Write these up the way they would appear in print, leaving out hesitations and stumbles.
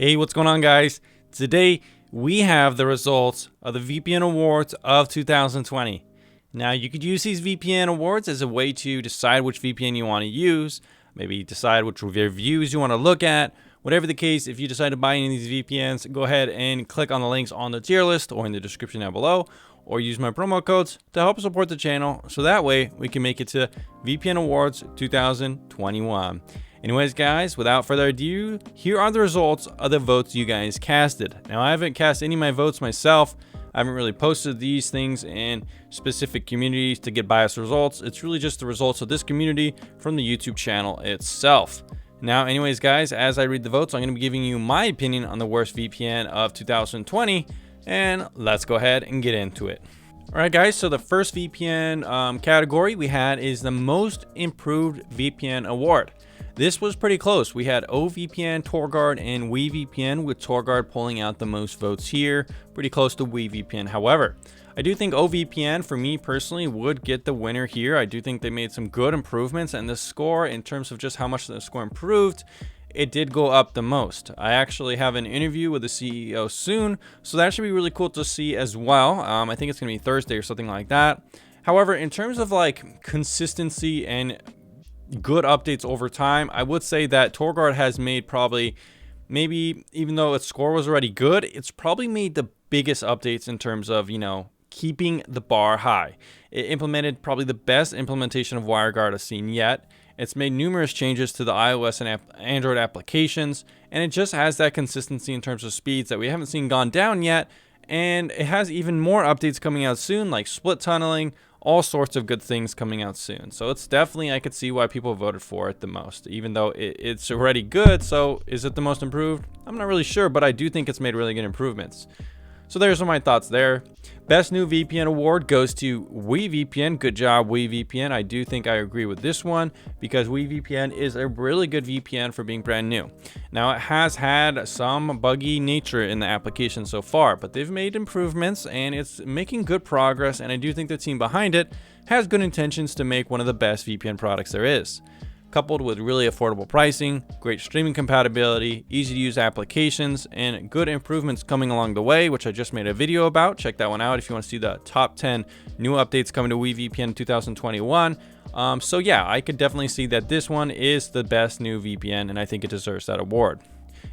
Hey, what's going on, guys? Today we have the results of the VPN awards of 2020. Now, you could use these VPN awards as a way to decide which VPN you want to use, maybe decide which reviews you want to look at. Whatever the case, if you decide to buy any of these VPNs, go ahead and click on the links on the tier list or in the description down below, or use my promo codes to help support the channel so that way we can make it to VPN Awards 2021. Anyways, guys, without further ado, here are the results of the votes you guys casted. Now, I haven't cast any of my votes myself. I haven't really posted these things in specific communities to get biased results. It's really just the results of this community from the YouTube channel itself. Now, anyways, guys, as I read the votes, I'm going to be giving you my opinion on the worst VPN of 2020, and let's go ahead and get into it. All right, guys, so the first VPN category we had is the most improved VPN award. This was pretty close. We had OVPN, TorGuard, and VPN, with TorGuard pulling out the most votes here, pretty close to VPN. However, I do think OVPN, for me personally, would get the winner here. I do think they made some good improvements, and the score, in terms of just how much the score improved, it did go up the most. I actually have an interview with the CEO soon, so that should be really cool to see as well. I think it's gonna be Thursday or something like that. However, in terms of like consistency and good updates over time, I would say that TorGuard has made probably, maybe even though its score was already good, it's probably made the biggest updates in terms of, keeping the bar high. It implemented probably the best implementation of WireGuard I've seen yet. It's made numerous changes to the iOS and Android applications, and it just has that consistency in terms of speeds that we haven't seen gone down yet. And it has even more updates coming out soon, like split tunneling, all sorts of good things coming out soon. So it's definitely, I could see why people voted for it the most, even though it's already good. So is it the most improved? I'm not really sure, but I do think it's made really good improvements. So there's my thoughts there. Best new VPN award goes to VPN. Good job, VPN. I do think I agree with this one because VPN is a really good VPN for being brand new. Now, it has had some buggy nature in the application so far, but they've made improvements and it's making good progress. And I do think the team behind it has good intentions to make one of the best VPN products there is. Coupled with really affordable pricing, great streaming compatibility, easy to use applications, and good improvements coming along the way, which I just made a video about. Check that one out if you want to see the top 10 new updates coming to VPN 2021. So yeah, I could definitely see that this one is the best new VPN, and I think it deserves that award.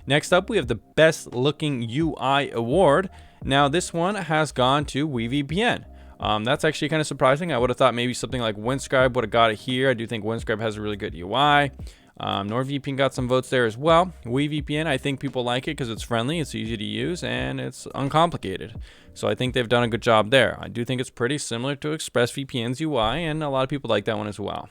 Next up, we have the best looking UI award. Now this one has gone to VPN. That's actually kind of surprising. I would have thought maybe something like Windscribe would have got it here. I do think Windscribe has a really good UI. NordVPN got some votes there as well. VPN, I think people like it because it's friendly, it's easy to use, and it's uncomplicated. So I think they've done a good job there. I do think it's pretty similar to ExpressVPN's UI, and a lot of people like that one as well.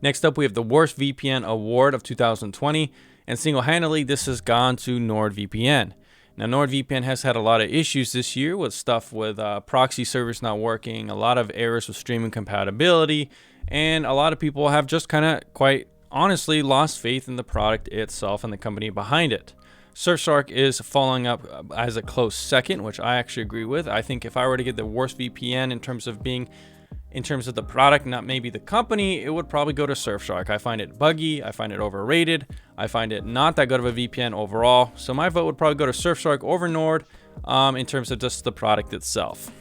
Next up, we have the worst VPN award of 2020, and single-handedly, this has gone to NordVPN. Now, NordVPN has had a lot of issues this year with stuff with proxy servers not working, a lot of errors with streaming compatibility, and a lot of people have just kind of quite honestly lost faith in the product itself and the company behind it. Surfshark is following up as a close second, which I actually agree with. I think if I were to get the worst VPN in terms of the product, not maybe the company, it would probably go to Surfshark. I find it buggy. I find it overrated. I find it not that good of a VPN overall. So my vote would probably go to Surfshark over Nord in terms of just the product itself.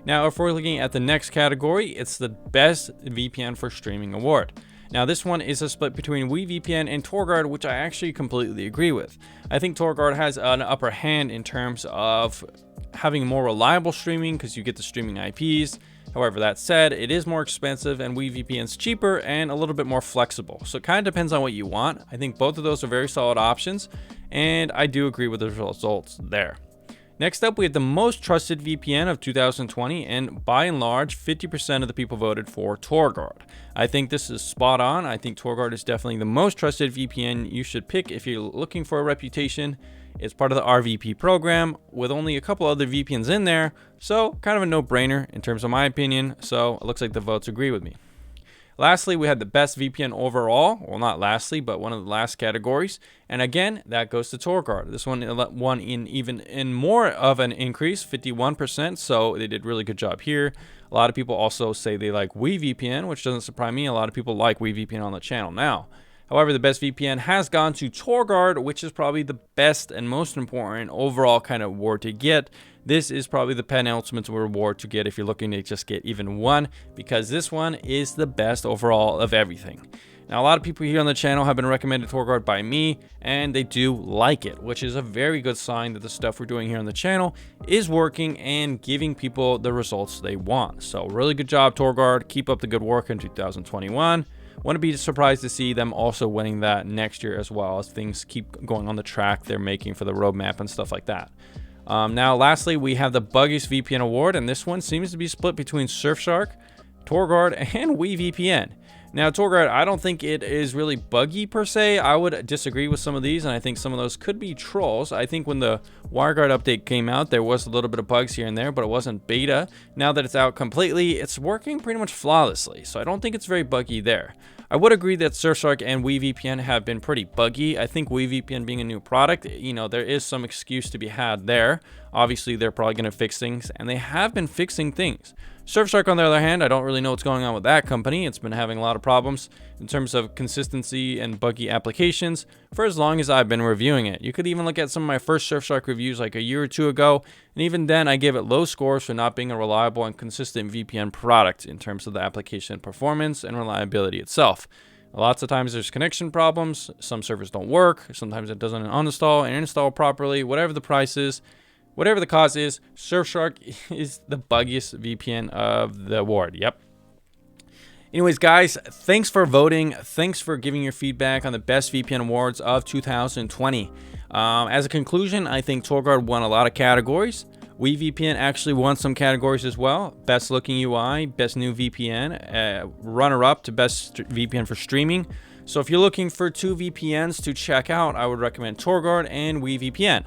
Now, if we're looking at the next category, it's the best VPN for streaming award. Now, this one is a split between VPN and TorGuard, which I actually completely agree with. I think TorGuard has an upper hand in terms of having more reliable streaming because you get the streaming IPs. However, that said, it is more expensive and VPN's cheaper and a little bit more flexible. So it kind of depends on what you want. I think both of those are very solid options, and I do agree with the results there. Next up, we have the most trusted VPN of 2020, and by and large, 50% of the people voted for TorGuard. I think this is spot on. I think TorGuard is definitely the most trusted VPN you should pick if you're looking for a reputation. It's part of the RVP program with only a couple other VPNs in there, so kind of a no-brainer in terms of my opinion, so it looks like the votes agree with me. Lastly, we had the best VPN overall. Well, not lastly, but one of the last categories. And again, that goes to TorGuard. This one won in more of an increase, 51%. So they did a really good job here. A lot of people also say they like VPN, which doesn't surprise me. A lot of people like VPN on the channel now. However, the best VPN has gone to TorGuard, which is probably the best and most important overall kind of award to get. This is probably the penultimate reward to get if you're looking to just get even one, because this one is the best overall of everything. Now, a lot of people here on the channel have been recommended TorGuard by me, and they do like it, which is a very good sign that the stuff we're doing here on the channel is working and giving people the results they want. So really good job, TorGuard. Keep up the good work in 2021. Wouldn't be surprised to see them also winning that next year as well, as things keep going on the track they're making for the roadmap and stuff like that. Now, lastly, we have the Buggy VPN award, and this one seems to be split between Surfshark, TorGuard, and VPN. Now, TorGuard, I don't think it is really buggy per se. I would disagree with some of these, and I think some of those could be trolls. I think when the WireGuard update came out, there was a little bit of bugs here and there, but it wasn't beta. Now that it's out completely, it's working pretty much flawlessly, so I don't think it's very buggy there. I would agree that Surfshark and VPN have been pretty buggy. I think VPN being a new product, you know, there is some excuse to be had there. Obviously, they're probably going to fix things, and they have been fixing things. Surfshark, on the other hand, I don't really know what's going on with that company. It's been having a lot of problems in terms of consistency and buggy applications for as long as I've been reviewing it. You could even look at some of my first Surfshark reviews like a year or two ago, and even then I gave it low scores for not being a reliable and consistent VPN product in terms of the application performance and reliability itself. Lots of times there's connection problems, some servers don't work, sometimes it doesn't uninstall and install properly, whatever the price is. Whatever the cause is, Surfshark is the buggiest VPN of the award. Yep. Anyways, guys, thanks for voting. Thanks for giving your feedback on the best VPN awards of 2020. As a conclusion, I think TorGuard won a lot of categories. VPN actually won some categories as well. Best looking UI, best new VPN, runner-up to best VPN for streaming. So if you're looking for 2 VPNs to check out, I would recommend TorGuard and VPN.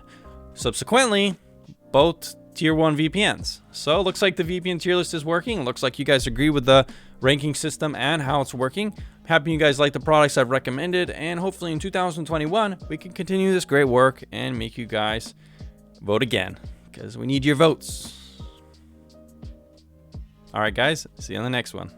Subsequently, both tier 1 VPNs. So it looks like the VPN tier list is working. It looks like you guys agree with the ranking system and how it's working. Happy you guys like the products I've recommended, and hopefully in 2021 we can continue this great work and make you guys vote again, because we need your votes. All right, guys, see you on the next one.